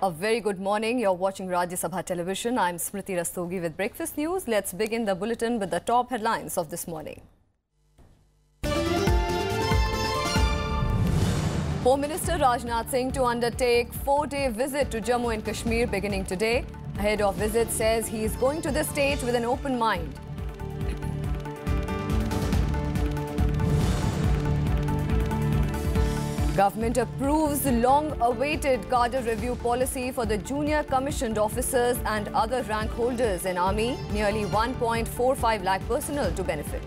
A very good morning. You're watching Rajya Sabha television. I'm Smriti Rastogi with breakfast news. Let's begin the bulletin with the top headlines of this morning. Home Minister Rajnath Singh to undertake 4-day visit to Jammu and Kashmir beginning today. Ahead of visit says he is going to the state with an open mind. Government approves long-awaited cadre review policy for the junior commissioned officers and other rank holders in Army. Nearly 1.45 lakh personnel to benefit.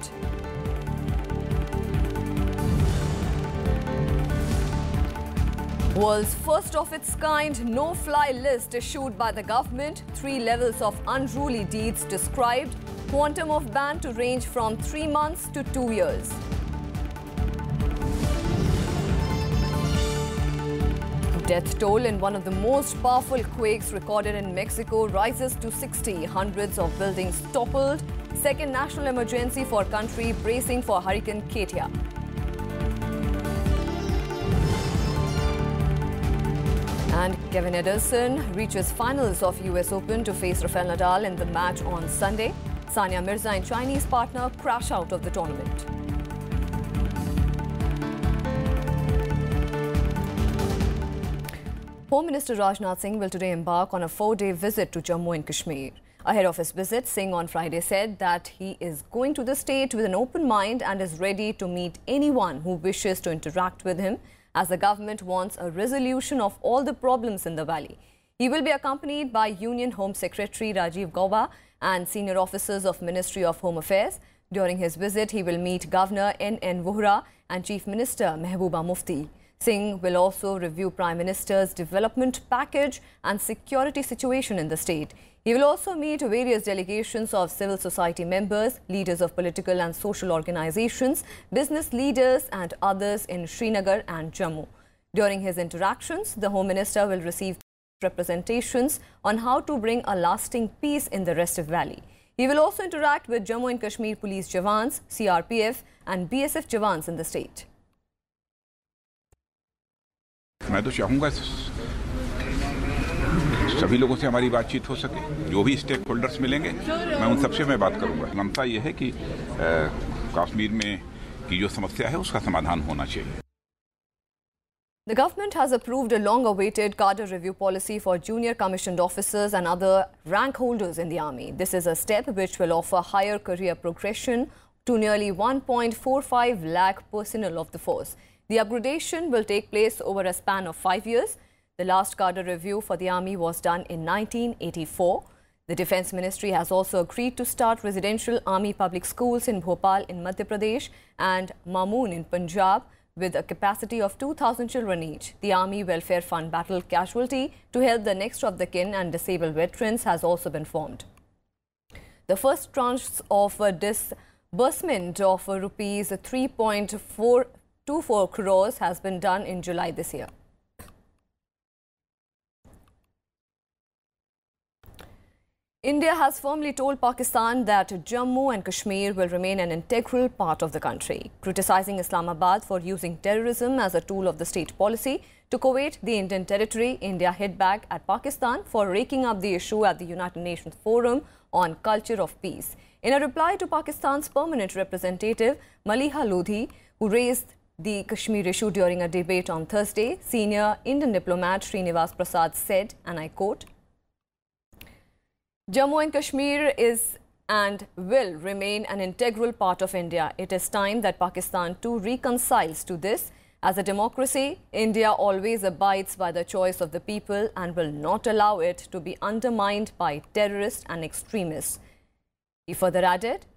World's first of its kind no-fly list issued by the government. 3 levels of unruly deeds described. Quantum of ban to range from 3 months to 2 years. Death toll in one of the most powerful quakes recorded in Mexico rises to 60. Hundreds of buildings toppled. Second national emergency for country bracing for Hurricane Katia. And Kevin Ederson reaches finals of US Open to face Rafael Nadal in the match on Sunday. Sania Mirza and Chinese partner crash out of the tournament. Home Minister Rajnath Singh will today embark on a 4-day visit to Jammu and Kashmir. Ahead of his visit, Singh on Friday said that he is going to the state with an open mind and is ready to meet anyone who wishes to interact with him, as the government wants a resolution of all the problems in the valley. He will be accompanied by Union Home Secretary Rajiv Gauba and senior officers of Ministry of Home Affairs. During his visit, he will meet Governor N.N. Vohra and Chief Minister Mehbooba Mufti. Singh will also review Prime Minister's development package and security situation in the state. He will also meet various delegations of civil society members, leaders of political and social organizations, business leaders and others in Srinagar and Jammu. During his interactions, the Home Minister will receive representations on how to bring a lasting peace in the restive valley. He will also interact with Jammu and Kashmir Police Jawans, CRPF and BSF Jawans in the state. मैं तो चाहूँगा सभी लोगों से हमारी बातचीत हो सके, जो भी स्टेक होल्डर्स मिलेंगे मैं उन सबसे मैं बात करूँगा। मंशा ये है कि कश्मीर में की जो समस्या है उसका समाधान होना चाहिए। The government has approved a long-awaited cadre review policy for junior commissioned officers and other rank holders in the army. This is a step which will offer higher career progression to nearly 1.45 lakh personnel of the force. The upgradation will take place over a span of 5 years. The last cadre review for the army was done in 1984. The Defence Ministry has also agreed to start residential army public schools in Bhopal in Madhya Pradesh and Mamoon in Punjab with a capacity of 2,000 children each. The Army Welfare Fund Battle Casualty to help the next of the kin and disabled veterans has also been formed. The first tranche of a disbursement of rupees 3.424 crores has been done in July this year. India has firmly told Pakistan that Jammu and Kashmir will remain an integral part of the country. Criticizing Islamabad for using terrorism as a tool of the state policy to Kuwait, the Indian territory, India hit back at Pakistan for raking up the issue at the United Nations Forum on Culture of Peace. In a reply to Pakistan's permanent representative, Maliha Lodhi, who raised the Kashmir issue during a debate on Thursday, senior Indian diplomat Srinivas Prasad said, and I quote, Jammu and Kashmir is and will remain an integral part of India. It is time that Pakistan too reconciles to this. As a democracy, India always abides by the choice of the people and will not allow it to be undermined by terrorists and extremists. He further added,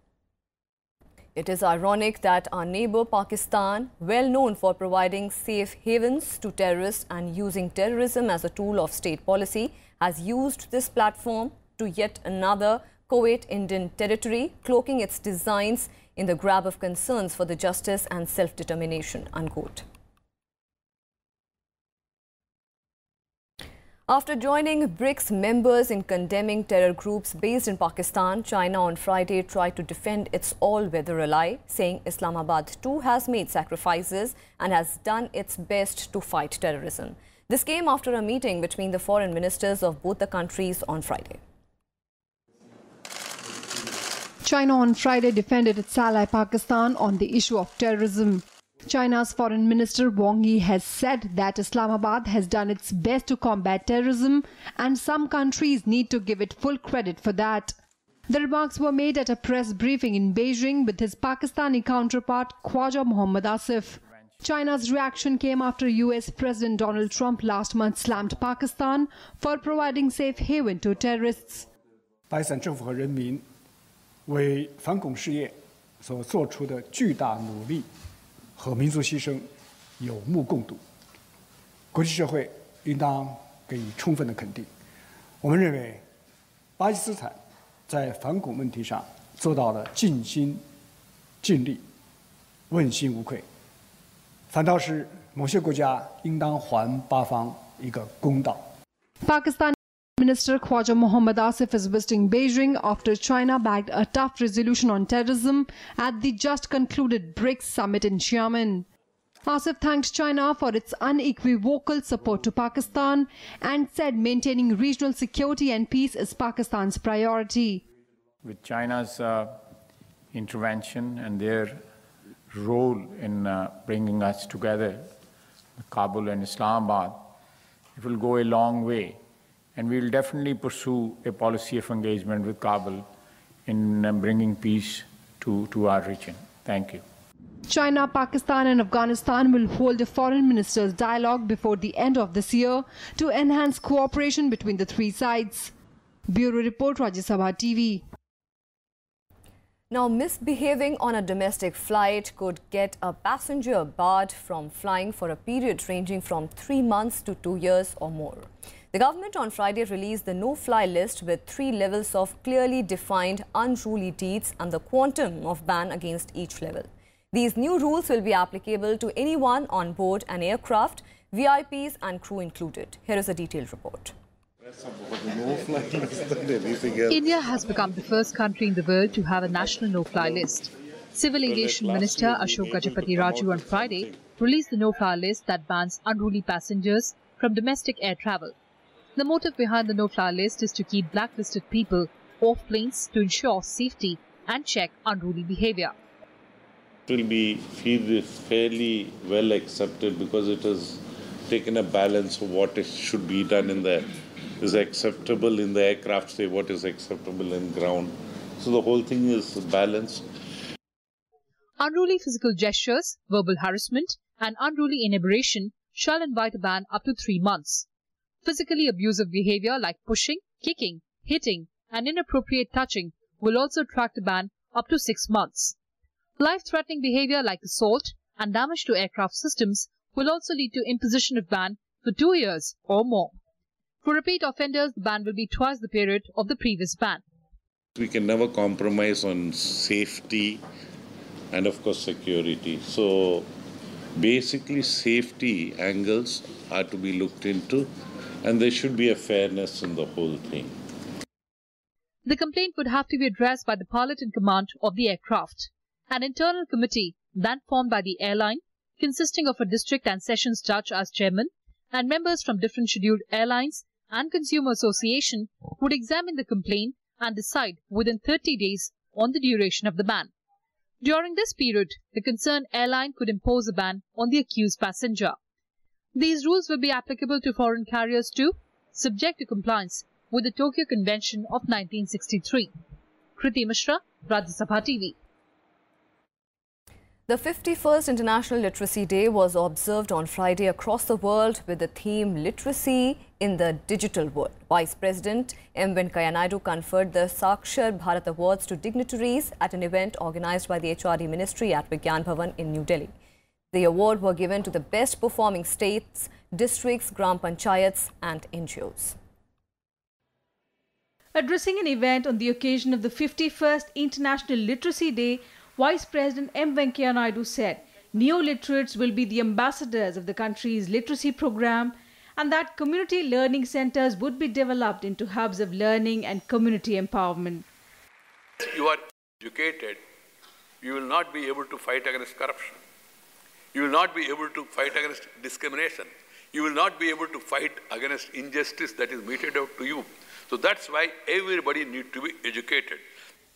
it is ironic that our neighbour Pakistan, well known for providing safe havens to terrorists and using terrorism as a tool of state policy, has used this platform to yet another Kuwait Indian territory, cloaking its designs in the grab of concerns for the justice and self-determination, unquote. After joining BRICS members in condemning terror groups based in Pakistan, China on Friday tried to defend its all-weather ally, saying Islamabad too has made sacrifices and has done its best to fight terrorism. This came after a meeting between the foreign ministers of both the countries on Friday. China on Friday defended its ally Pakistan on the issue of terrorism. China's Foreign Minister Wang Yi has said that Islamabad has done its best to combat terrorism and some countries need to give it full credit for that. The remarks were made at a press briefing in Beijing with his Pakistani counterpart Khwaja Mohammad Asif. China's reaction came after US President Donald Trump last month slammed Pakistan for providing safe haven to terrorists. 巴基斯坦政府和人民为反恐事业所做出的巨大努力和民族牺牲有目共睹，国际社会应当给予充分的肯定。我们认为，巴基斯坦在反恐问题上做到了尽心尽力、问心无愧，反倒是某些国家应当还巴方一个公道。Pakistan Minister Khwaja Mohammad Asif is visiting Beijing after China backed a tough resolution on terrorism at the just concluded BRICS summit in Xiamen. Asif thanked China for its unequivocal support to Pakistan and said maintaining regional security and peace is Pakistan's priority. With China's intervention and their role in bringing us together, Kabul and Islamabad, it will go a long way. And we will definitely pursue a policy of engagement with Kabul in bringing peace to our region. Thank you. China, Pakistan and Afghanistan will hold a foreign ministers' dialogue before the end of this year to enhance cooperation between the three sides. Bureau Report, Sabha TV. Now, misbehaving on a domestic flight could get a passenger barred from flying for a period ranging from 3 months to 2 years or more. The government on Friday released the no-fly list with 3 levels of clearly defined unruly deeds and the quantum of ban against each level. These new rules will be applicable to anyone on board an aircraft, VIPs and crew included. Here is a detailed report. India has become the first country in the world to have a national no-fly list. Civil Aviation Minister Ashok Gajapati Raju on Friday released the no-fly list that bans unruly passengers from domestic air travel. The motive behind the no-fly list is to keep blacklisted people off planes to ensure safety and check unruly behavior. It will be fairly well accepted because it has taken a balance of what should be done in the is acceptable in the aircraft, say what is acceptable in ground. So the whole thing is balanced. Unruly physical gestures, verbal harassment and unruly inebriation shall invite a ban up to 3 months. Physically abusive behavior like pushing, kicking, hitting and inappropriate touching will also attract a ban up to 6 months. Life-threatening behavior like assault and damage to aircraft systems will also lead to imposition of ban for 2 years or more. For repeat offenders, the ban will be twice the period of the previous ban. We can never compromise on safety and of course security. So basically safety angles are to be looked into and there should be a fairness in the whole thing. The complaint would have to be addressed by the pilot in command of the aircraft. An internal committee then formed by the airline, consisting of a district and sessions judge as chairman and members from different scheduled airlines and consumer association would examine the complaint and decide within 30 days on the duration of the ban. During this period, the concerned airline could impose a ban on the accused passenger. These rules will be applicable to foreign carriers too, subject to compliance with the Tokyo Convention of 1963. Kriti Mishra, Rajya Sabha TV. The 51st International Literacy Day was observed on Friday across the world with the theme Literacy in the Digital World. Vice President M. Venkaiah Naidu conferred the Sakshar Bharat Awards to dignitaries at an event organized by the HRD Ministry at Vigyan Bhavan in New Delhi. The award were given to the best performing states, districts, Gram Panchayats and NGOs. Addressing an event on the occasion of the 51st International Literacy Day, Vice President M. Venkaiah Naidu said neo-literates will be the ambassadors of the country's literacy program and that community learning centers would be developed into hubs of learning and community empowerment. If you are educated, you will not be able to fight against corruption. You will not be able to fight against discrimination. you will not be able to fight against injustice that is meted out to you. So that's why everybody needs to be educated.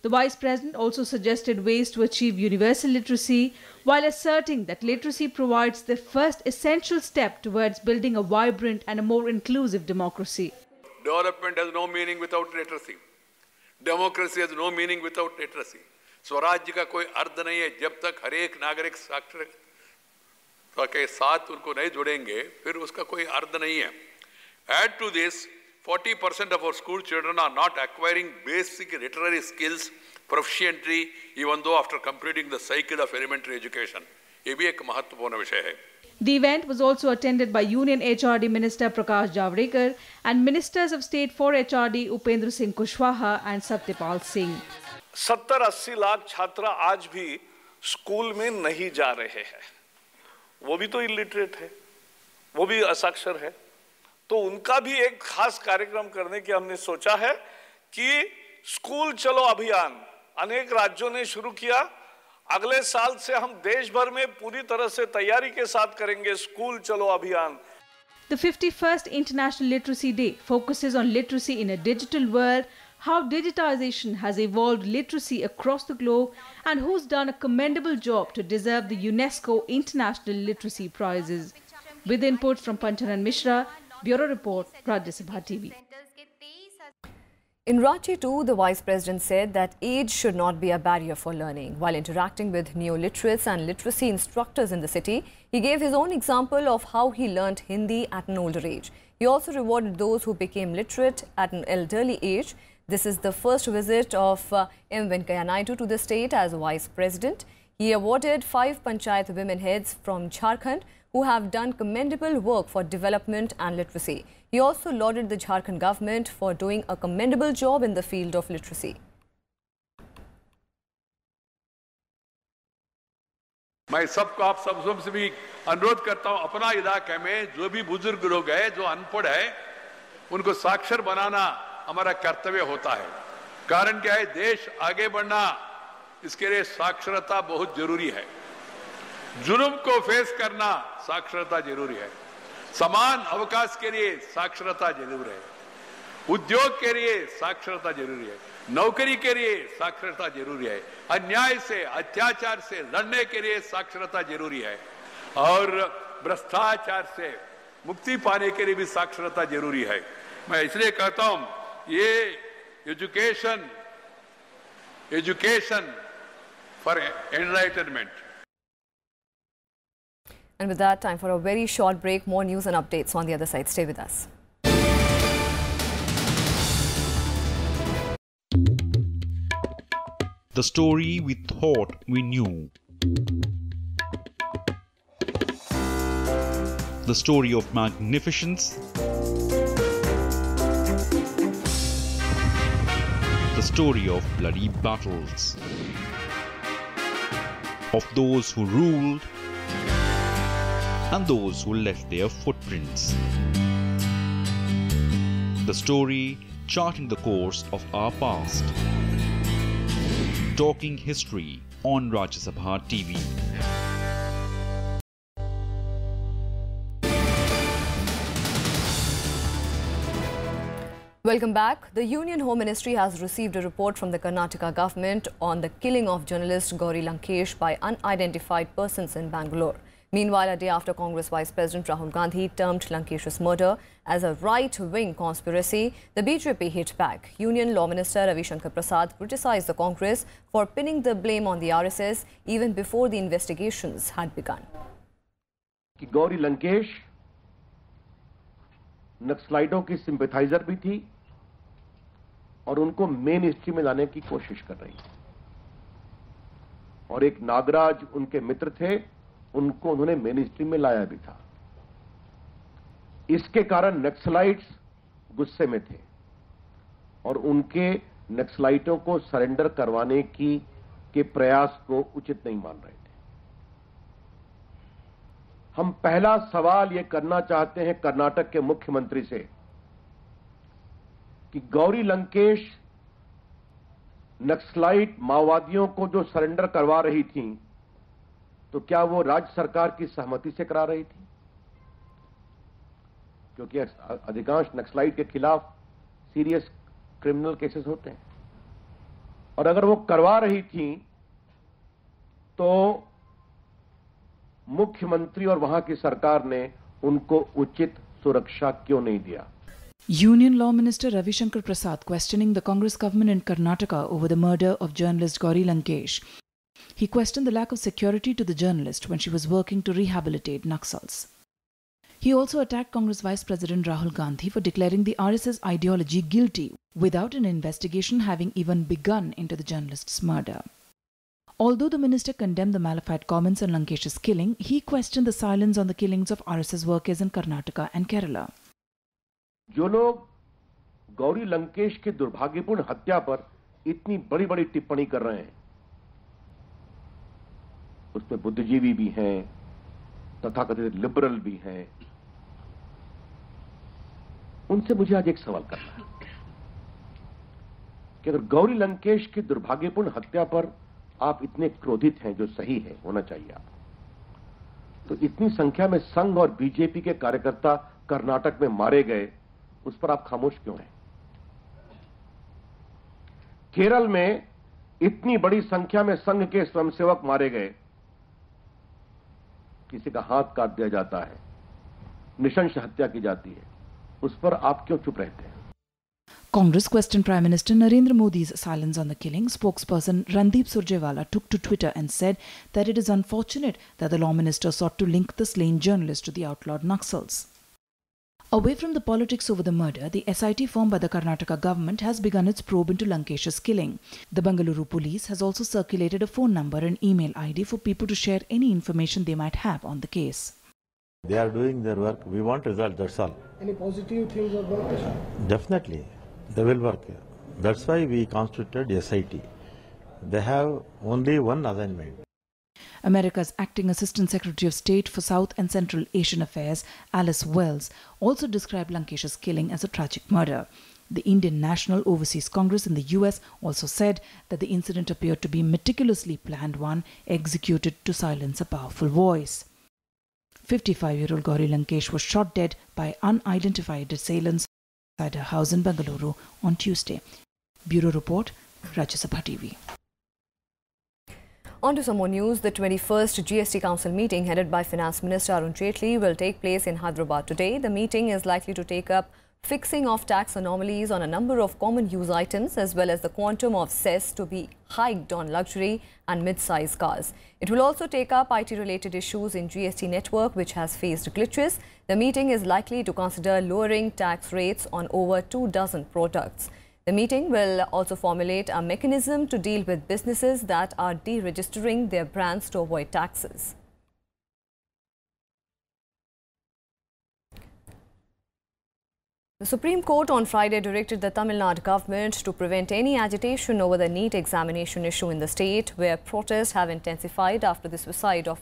The Vice President also suggested ways to achieve universal literacy, while asserting that literacy provides the first essential step towards building a vibrant and a more inclusive democracy. Development has no meaning without literacy. Democracy has no meaning without literacy. स्वराज्य का कोई अर्थ नहीं है जब तक हर एक नागरिक साक्षरता के साथ उनको नहीं जुड़ेंगे, फिर उसका कोई अर्थ नहीं है. Add to this, 40% of our school children are not acquiring basic literary skills proficiently, even though after completing the cycle of elementary education. ये भी एक महत्वपूर्ण विषय है. The event was also attended by Union HRD Minister Prakash Javadekar and Ministers of State for HRD Upendra Singh Kushwaha and Satyapal Singh. 70-80 lakh छात्र आज भी school में नहीं जा रहे हैं. वो भी तो इलिटरेट है, वो भी असाक्षर है. तो उनका भी एक खास कार्यक्रम करने की हमने सोचा है कि स्कूल चलो अभियान अनेक राज्यों ने शुरू किया. अगले साल से हम देश भर में पूरी तरह से तैयारी के साथ करेंगे स्कूल चलो अभियान. The 51st International Literacy Day focuses on literacy in a digital world, how digitization has evolved literacy across the globe, and who's done a commendable job to deserve the UNESCO International Literacy Prizes. With input from Panchanan Mishra, Bureau Report, Rajya Sabha TV. In Rajya too, the Vice President said that age should not be a barrier for learning. While interacting with neo-literates and literacy instructors in the city, he gave his own example of how he learnt Hindi at an older age. He also rewarded those who became literate at an elderly age. This is the first visit of M. Venkaiah Naidu to the state as Vice President. He awarded 5 Panchayat women heads from Jharkhand who have done commendable work for development and literacy. He also lauded the Jharkhand government for doing a commendable job in the field of literacy. मैं सबको आप सब से भी अनुरोध करता हूं, अपना इलाके में जो भी बुजुर्ग लोग हैं, जो अनपढ़ है, उनको साक्षर बनाना हमारा कर्तव्य होता है. कारण क्या है, देश आगे बढ़ना, इसके लिए साक्षरता बहुत जरूरी है. जुर्म को फेस करना साक्षरता जरूरी है. समान अवकाश के लिए साक्षरता जरूर है. उद्योग के लिए साक्षरता जरूरी है. नौकरी के लिए साक्षरता जरूरी है. अन्याय से, अत्याचार से लड़ने के लिए साक्षरता जरूरी है. और भ्रष्टाचार से मुक्ति पाने के लिए भी साक्षरता जरूरी है. मैं इसलिए कहता हूं, ये education for enlightenment. And with that, time for a very short break. More news and updates on the other side. Stay with us. The story we thought we knew. The story of magnificence. The story of bloody battles. Of those who ruled and those who left their footprints. The story charting the course of our past. Talking history on Rajya Sabha TV. Welcome back. The Union Home Ministry has received a report from the Karnataka government on the killing of journalist Gauri Lankesh by unidentified persons in Bangalore. Meanwhile, a day after Congress Vice President Rahul Gandhi termed Lankesh's murder as a right-wing conspiracy, the BJP hit back. Union Law Minister Ravi Shankar Prasad criticized the Congress for pinning the blame on the RSS even before the investigations had begun. Gauri Lankesh नक्सलाइटों की sympathiser भी थी और उनको main stream में लाने की कोशिश कर रही थी. और एक नागराज उनके मित्र थे, उनको उन्होंने मेन स्ट्रीम में लाया भी था. इसके कारण नक्सलाइट्स गुस्से में थे और उनके नक्सलाइटों को सरेंडर करवाने के प्रयास को उचित नहीं मान रहे थे. हम पहला सवाल यह करना चाहते हैं कर्नाटक के मुख्यमंत्री से कि गौरी लंकेश नक्सलाइट माओवादियों को जो सरेंडर करवा रही थी, तो क्या वो राज्य सरकार की सहमति से करा रही थी? क्योंकि अधिकांश नक्सलाइट के खिलाफ सीरियस क्रिमिनल केसेस होते हैं, और अगर वो करवा रही थी तो मुख्यमंत्री और वहां की सरकार ने उनको उचित सुरक्षा क्यों नहीं दिया? Union Law Minister Ravi Shankar Prasad questioning the Congress government in Karnataka over the murder of journalist Gauri Lankesh. He questioned the lack of security to the journalist when she was working to rehabilitate Naxals. He also attacked Congress Vice President Rahul Gandhi for declaring the RSS ideology guilty without an investigation having even begun into the journalist's murder. Although the minister condemned the malafide comments on Lankesh's killing, he questioned the silence on the killings of RSS workers in Karnataka and Kerala. जो लोग गौरी लंकेश की दुर्भाग्यपूर्ण हत्या पर इतनी बड़ी-बड़ी टिप्पणी कर रहे हैं, उसमें बुद्धिजीवी भी हैं, तथाकथित लिबरल भी हैं, उनसे मुझे आज एक सवाल करना है कि अगर गौरी लंकेश की दुर्भाग्यपूर्ण हत्या पर आप इतने क्रोधित हैं, जो सही है, होना चाहिए आप, तो इतनी संख्या में संघ और बीजेपी के कार्यकर्ता कर्नाटक में मारे गए, उस पर आप खामोश क्यों हैं? केरल में इतनी बड़ी संख्या में संघ के स्वयंसेवक मारे गए, किसी का हाथ काट दिया जाता है, नृशंस हत्या की जाती है, उस पर आप क्यों चुप रहते हैं? Congress questioned Prime Minister Narendra Modi's silence on the killing. Spokesperson Randeep Surjewala took to Twitter and said that it is unfortunate that the law minister sought to link the slain journalist to the outlawed Naxals. Away from the politics over the murder, the SIT formed by the Karnataka government has begun its probe into Lankesh's killing. The Bengaluru police has also circulated a phone number and email ID for people to share any information they might have on the case. They are doing their work. We want results, that's all. Any positive things about this? Definitely. They will work. That's why we constituted SIT. They have only one assignment. America's acting Assistant Secretary of State for South and Central Asian Affairs, Alice Wells, also described Lankesh's killing as a tragic murder. The Indian National Overseas Congress in the US also said that the incident appeared to be a meticulously planned one, executed to silence a powerful voice. 55-year-old Gauri Lankesh was shot dead by unidentified assailants inside her house in Bengaluru on Tuesday. Bureau Report, Rajya Sabha TV. On to some more news. The 21st GST Council meeting headed by Finance Minister Arun Jaitley will take place in Hyderabad today. The meeting is likely to take up fixing of tax anomalies on a number of common use items as well as the quantum of cess to be hiked on luxury and mid-size cars. It will also take up IT-related issues in GST network which has faced glitches. The meeting is likely to consider lowering tax rates on over 24 products. The meeting will also formulate a mechanism to deal with businesses that are deregistering their brands to avoid taxes. The Supreme Court on Friday directed the Tamil Nadu government to prevent any agitation over the NEET examination issue in the state, where protests have intensified after the suicide of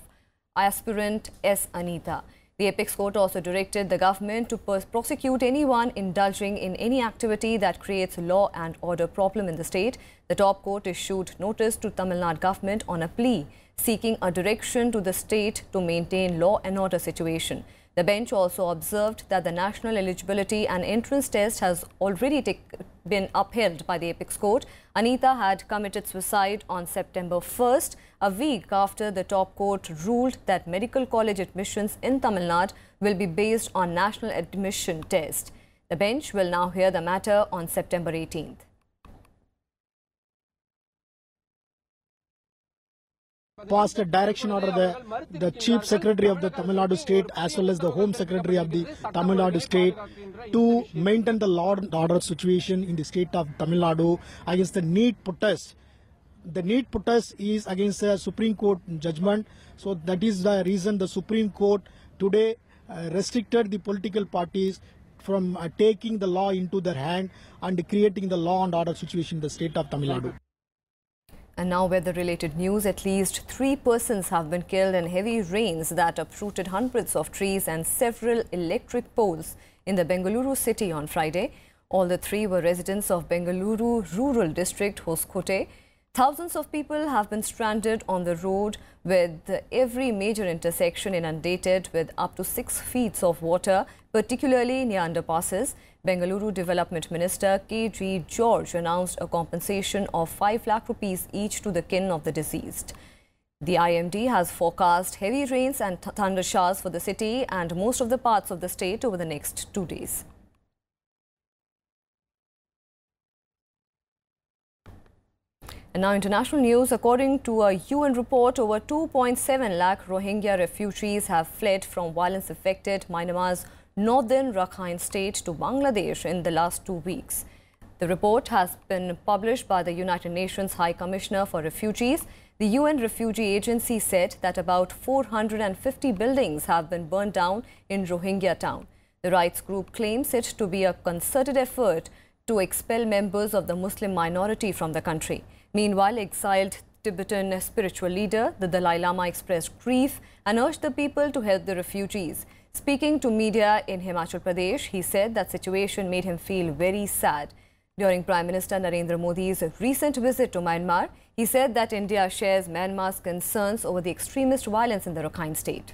aspirant S. Anita. The Apex Court also directed the government to prosecute anyone indulging in any activity that creates law and order problem in the state. The top court issued notice to Tamil Nadu government on a plea seeking a direction to the state to maintain law and order situation. The bench also observed that the national eligibility and entrance test has already been upheld by the Apex Court. Anita had committed suicide on September 1st, a week after the top court ruled that medical college admissions in Tamil Nadu will be based on national admission test. The bench will now hear the matter on September 18th. Passed a direction order the Chief Secretary of the Tamil Nadu State as well as the Home Secretary of the Tamil Nadu State to maintain the law and order situation in the state of Tamil Nadu against the NEET protest. The NEET protest is against a Supreme Court judgment. So that is the reason the Supreme Court today restricted the political parties from taking the law into their hand and creating the law and order situation in the state of Tamil Nadu. And now weather-related news. At least 3 persons have been killed in heavy rains that uprooted hundreds of trees and several electric poles in the Bengaluru city on Friday. All the 3 were residents of Bengaluru Rural District, Hoskote. Thousands of people have been stranded on the road, with every major intersection inundated with up to 6 feet of water, particularly near underpasses. Bengaluru Development Minister K.G. George announced a compensation of 5 lakh rupees each to the kin of the deceased. The IMD has forecast heavy rains and thunder showers for the city and most of the parts of the state over the next 2 days. And now international news. According to a UN report, over 2.7 lakh Rohingya refugees have fled from violence-affected Myanmar's northern Rakhine state to Bangladesh in the last 2 weeks. The report has been published by the United Nations High Commissioner for Refugees. The UN Refugee Agency said that about 450 buildings have been burned down in Rohingya town. The rights group claims it to be a concerted effort to expel members of the Muslim minority from the country. Meanwhile, exiled Tibetan spiritual leader, the Dalai Lama, expressed grief and urged the people to help the refugees. Speaking to media in Himachal Pradesh, he said that situation made him feel very sad. During Prime Minister Narendra Modi's recent visit to Myanmar, he said that India shares Myanmar's concerns over the extremist violence in the Rakhine state.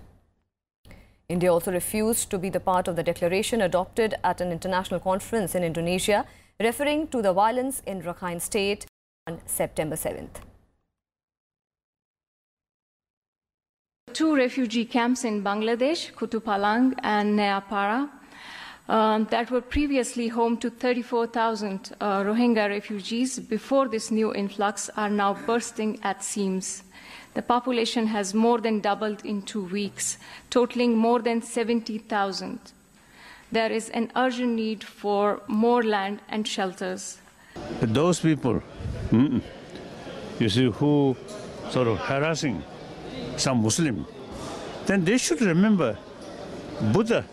India also refused to be the part of the declaration adopted at an international conference in Indonesia, referring to the violence in Rakhine state on September 7th. 2 refugee camps in Bangladesh, Kutupalang and Neapara, that were previously home to 34,000 Rohingya refugees before this new influx, are now bursting at seams. The population has more than doubled in 2 weeks, totaling more than 70,000. There is an urgent need for more land and shelters. Those people, you see, who sort of harassing some Muslim, then they should remember Buddha.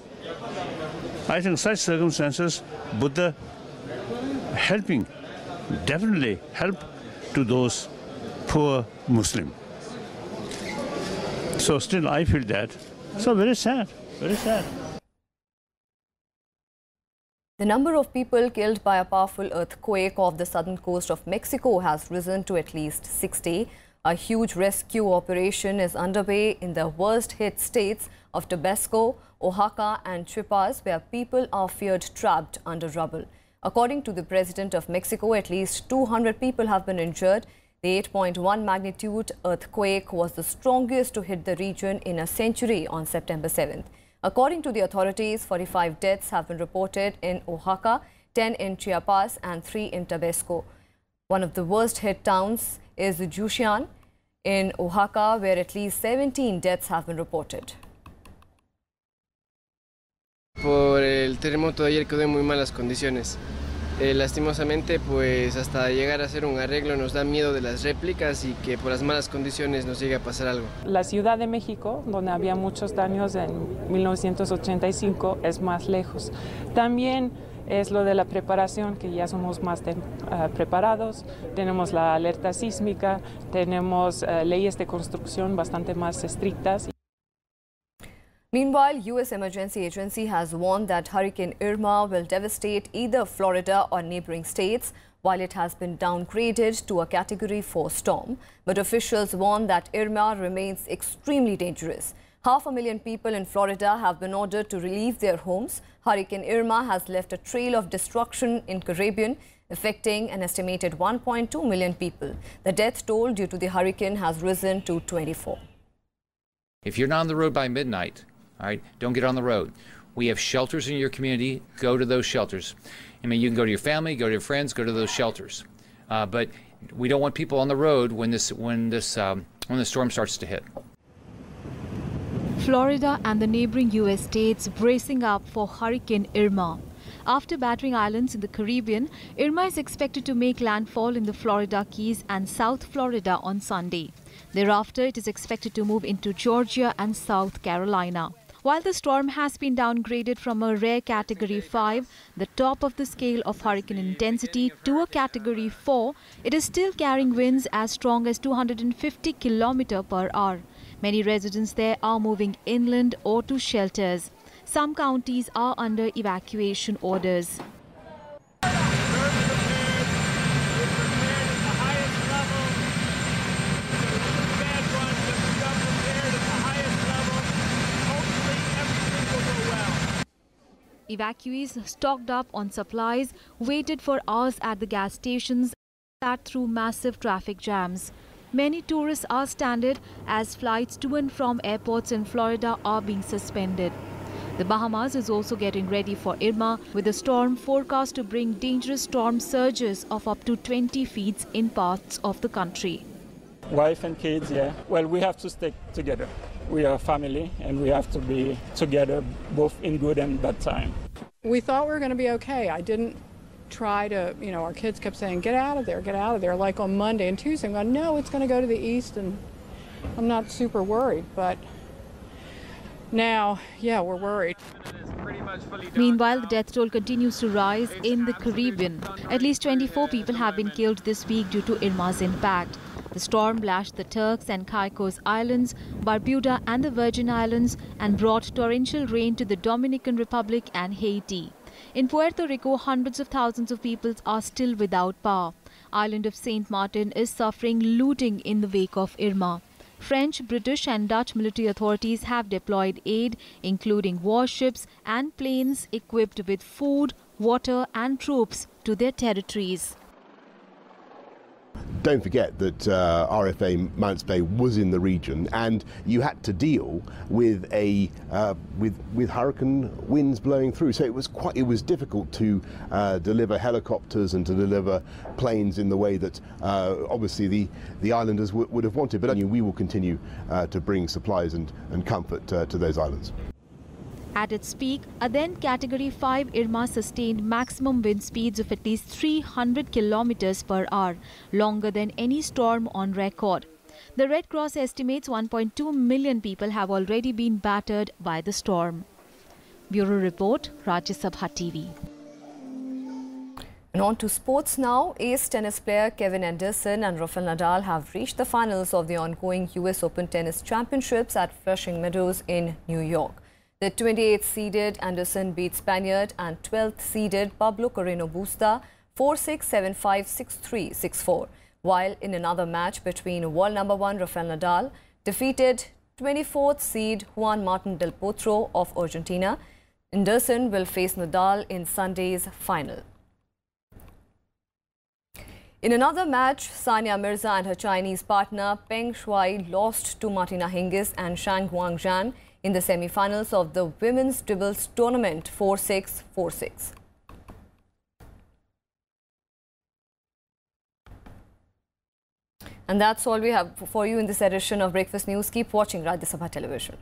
I think such circumstances, Buddha helping, definitely help to those poor Muslim. So still I feel that. So very sad, very sad. The number of people killed by a powerful earthquake off the southern coast of Mexico has risen to at least 60. A huge rescue operation is underway in the worst-hit states of Tabasco, Oaxaca and Chiapas, where people are feared trapped under rubble. According to the President of Mexico, at least 200 people have been injured. The 8.1 magnitude earthquake was the strongest to hit the region in a century on September 7th. According to the authorities, 45 deaths have been reported in Oaxaca, 10 in Chiapas and 3 in Tabasco. One of the worst-hit towns is Juchitán in Oaxaca, where at least 17 deaths have been reported. Por el terremoto de ayer quedó en muy malas condiciones. Lastimosamente, pues hasta llegar a hacer un arreglo nos da miedo de las réplicas y que por las malas condiciones nos llegue a pasar algo. La Ciudad de México, donde había muchos daños en 1985, es más lejos. También es lo de la preparación, que ya somos más preparados. Tenemos la alerta sísmica, tenemos leyes de construcción bastante más estrictas. Meanwhile, U.S. Emergency Agency has warned that Hurricane Irma will devastate either Florida or neighboring states, while it has been downgraded to a Category 4 storm. But officials warn that Irma remains extremely dangerous. 500,000 people in Florida have been ordered to leave their homes. Hurricane Irma has left a trail of destruction in the Caribbean, affecting an estimated 1.2 million people. The death toll due to the hurricane has risen to 24. If you're not on the road by midnight, all right, don't get on the road. We have shelters in your community. Go to those shelters. I mean, you can go to your family, go to your friends, go to those shelters. But we don't want people on the road when the storm starts to hit. Florida and the neighboring U.S. states bracing up for Hurricane Irma. After battering islands in the Caribbean, Irma is expected to make landfall in the Florida Keys and South Florida on Sunday. Thereafter, it is expected to move into Georgia and South Carolina. While the storm has been downgraded from a rare Category 5, the top of the scale of hurricane intensity, to a Category 4, it is still carrying winds as strong as 250 km per hour. Many residents there are moving inland or to shelters. Some counties are under evacuation orders. Evacuees stocked up on supplies waited for hours at the gas stations, sat through massive traffic jams. Many tourists are stranded as flights to and from airports in Florida are being suspended. The Bahamas is also getting ready for Irma, with the storm forecast to bring dangerous storm surges of up to 20 feet in parts of the country. Wife and kids, yeah. Well, we have to stick together. We are a family and we have to be together both in good and bad time. We thought we were going to be okay. I didn't try to, our kids kept saying, get out of there, like on Monday and Tuesday. I'm going, no, it's going to go to the east, and I'm not super worried, but now, yeah, we're worried. Meanwhile, the death toll continues to rise in the Caribbean. At least 24 people have been killed this week due to Irma's impact. The storm lashed the Turks and Caicos Islands, Barbuda and the Virgin Islands, and brought torrential rain to the Dominican Republic and Haiti. In Puerto Rico, hundreds of thousands of people are still without power. Island of St. Martin is suffering looting in the wake of Irma. French, British and Dutch military authorities have deployed aid, including warships and planes equipped with food, water and troops to their territories. Don't forget that RFA Mounts Bay was in the region, and you had to deal with with hurricane winds blowing through. So it was difficult to deliver helicopters and to deliver planes in the way that obviously the islanders would have wanted. But we will continue to bring supplies and comfort to those islands. At its peak, a then Category 5 Irma sustained maximum wind speeds of at least 300 kilometers per hour, longer than any storm on record. The Red Cross estimates 1.2 million people have already been battered by the storm. Bureau Report, Rajya Sabha TV. And on to sports now. Ace tennis player Kevin Anderson and Rafael Nadal have reached the finals of the ongoing US Open Tennis Championships at Flushing Meadows in New York. The 28th-seeded Anderson beat Spaniard and 12th-seeded Pablo Carreno Busta 4-6, 7-5, 6-3, 6-4. While in another match between world number 1 Rafael Nadal defeated 24th seed Juan Martin del Potro of Argentina, Anderson will face Nadal in Sunday's final. In another match, Sania Mirza and her Chinese partner Peng Shuai lost to Martina Hingis and Shang Guangzhan in the semi-finals of the women's doubles tournament 4-6, 4-6. And that's all we have for you in this edition of Breakfast News. Keep watching Rajya Sabha Television.